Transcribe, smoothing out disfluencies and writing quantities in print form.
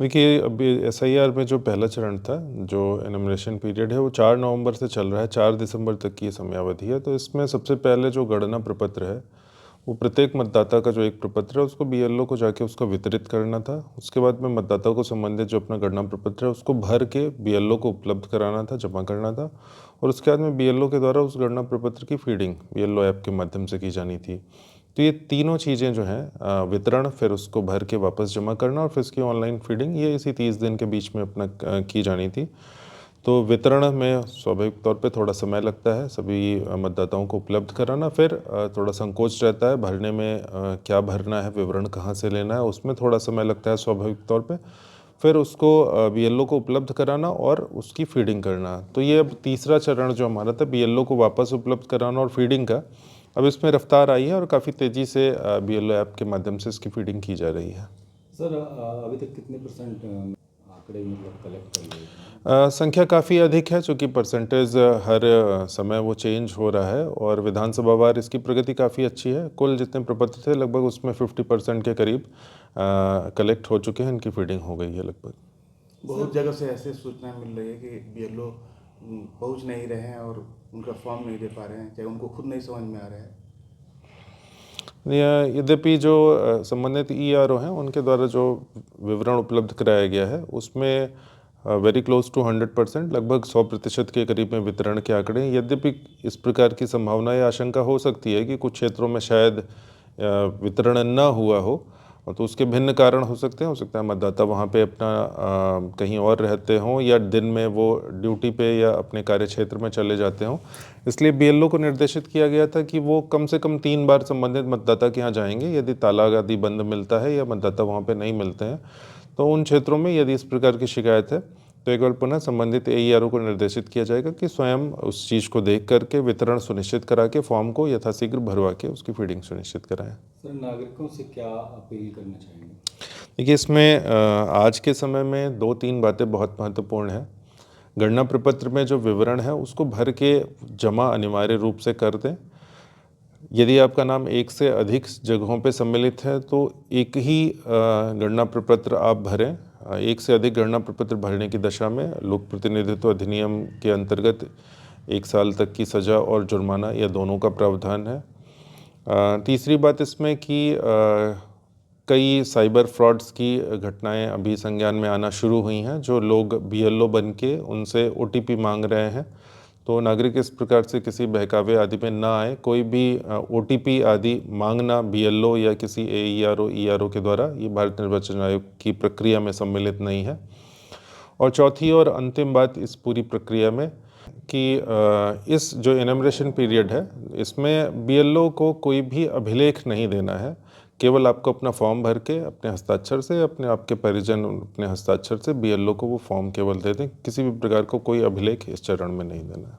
देखिए, अभी एसआईआर में जो पहला चरण था, जो एनुमरेशन पीरियड है, वो 4 नवंबर से चल रहा है, 4 दिसंबर तक की ये समयावधि है। तो इसमें सबसे पहले जो गणना प्रपत्र है, वो प्रत्येक मतदाता का जो एक प्रपत्र है उसको बीएलओ को जाके उसका वितरित करना था। उसके बाद में मतदाता को संबंधित जो अपना गणना प्रपत्र है उसको भर के बीएलओ को उपलब्ध कराना था, जमा करना था। और उसके बाद में बीएलओ के द्वारा उस गणना प्रपत्र की फीडिंग बीएलओ ऐप के माध्यम से की जानी थी। तो ये तीनों चीज़ें जो हैं, वितरण, फिर उसको भर के वापस जमा करना और फिर उसकी ऑनलाइन फीडिंग, ये इसी 30 दिन के बीच में अपना की जानी थी। तो वितरण में स्वाभाविक तौर पे थोड़ा समय लगता है, सभी मतदाताओं को उपलब्ध कराना, फिर थोड़ा संकोच रहता है भरने में, क्या भरना है, विवरण कहाँ से लेना है, उसमें थोड़ा समय लगता है स्वाभाविक तौर पे। फिर उसको बीएलओ को उपलब्ध कराना और उसकी फीडिंग करना। तो ये अब तीसरा चरण जो हमारा था, बीएलओ को वापस उपलब्ध कराना और फीडिंग का, अब इसमें रफ्तार आई है और काफ़ी तेज़ी से बीएलओ ऐप के माध्यम से इसकी फीडिंग की जा रही है। सर, अभी तक कितने परसेंट आंकड़े मतलब कलेक्ट कर लिए हैं? संख्या काफ़ी अधिक है, चूँकि परसेंटेज हर समय वो चेंज हो रहा है और विधानसभा वार इसकी प्रगति काफ़ी अच्छी है। कुल जितने प्रपत्र थे लगभग उसमें 50% के करीब कलेक्ट हो चुके हैं, इनकी फीडिंग हो गई है लगभग। बहुत जगह से ऐसे सूचना मिल रही है कि बीएलओ पहुंच नहीं रहे हैं और उनका फॉर्म नहीं दे पा रहे हैं, चाहे उनको खुद नहीं समझ में आ रहा है। यद्यपि जो संबंधित ईआरओ हैं उनके द्वारा जो विवरण उपलब्ध कराया गया है उसमें वेरी क्लोज टू 100%, लगभग 100% के करीब में वितरण के आंकड़े हैं। यद्यपि इस प्रकार की संभावना या आशंका हो सकती है कि कुछ क्षेत्रों में शायद वितरण न हुआ हो, तो उसके भिन्न कारण हो सकते हैं। हो सकता है मतदाता वहाँ पे अपना कहीं और रहते हों या दिन में वो ड्यूटी पे या अपने कार्य क्षेत्र में चले जाते हों। इसलिए बीएलओ को निर्देशित किया गया था कि वो कम से कम 3 बार संबंधित मतदाता के यहाँ जाएंगे। यदि ताला आदि बंद मिलता है या मतदाता वहाँ पे नहीं मिलते हैं, तो उन क्षेत्रों में यदि इस प्रकार की शिकायत है तो एक बार पुनः संबंधित एईआरओ को निर्देशित किया जाएगा कि स्वयं उस चीज़ को देख करके वितरण सुनिश्चित करा के फॉर्म को यथाशीघ्र भरवा के उसकी फीडिंग सुनिश्चित कराएं। सर, नागरिकों से क्या अपील करना चाहेंगे? देखिए, इसमें आज के समय में 2-3 बातें बहुत महत्वपूर्ण हैं। गणना प्रपत्र में जो विवरण है उसको भर के जमा अनिवार्य रूप से कर दें। यदि आपका नाम एक से अधिक जगहों पे सम्मिलित है तो एक ही गणना प्रपत्र आप भरें। एक से अधिक गणना प्रपत्र भरने की दशा में लोक प्रतिनिधित्व अधिनियम के अंतर्गत 1 साल तक की सज़ा और जुर्माना, या दोनों का प्रावधान है। तीसरी बात इसमें कि कई साइबर फ्रॉड्स की घटनाएं अभी संज्ञान में आना शुरू हुई हैं, जो लोग बीएलओ बन के उनसे ओटीपी मांग रहे हैं। तो नागरिक इस प्रकार से किसी बहकावे आदि में ना आए। कोई भी ओटीपी आदि मांगना बीएलओ या किसी एईआरओ ईआरओ के द्वारा, ये भारत निर्वाचन आयोग की प्रक्रिया में सम्मिलित नहीं है। और चौथी और अंतिम बात इस पूरी प्रक्रिया में कि इस जो एनुमरेशन पीरियड है इसमें बीएलओ को कोई भी अभिलेख नहीं देना है। केवल आपको अपना फॉर्म भर के अपने हस्ताक्षर से, अपने आपके परिजन अपने हस्ताक्षर से बीएलओ को वो फॉर्म केवल दे दें। किसी भी प्रकार को कोई अभिलेख इस चरण में नहीं देना है।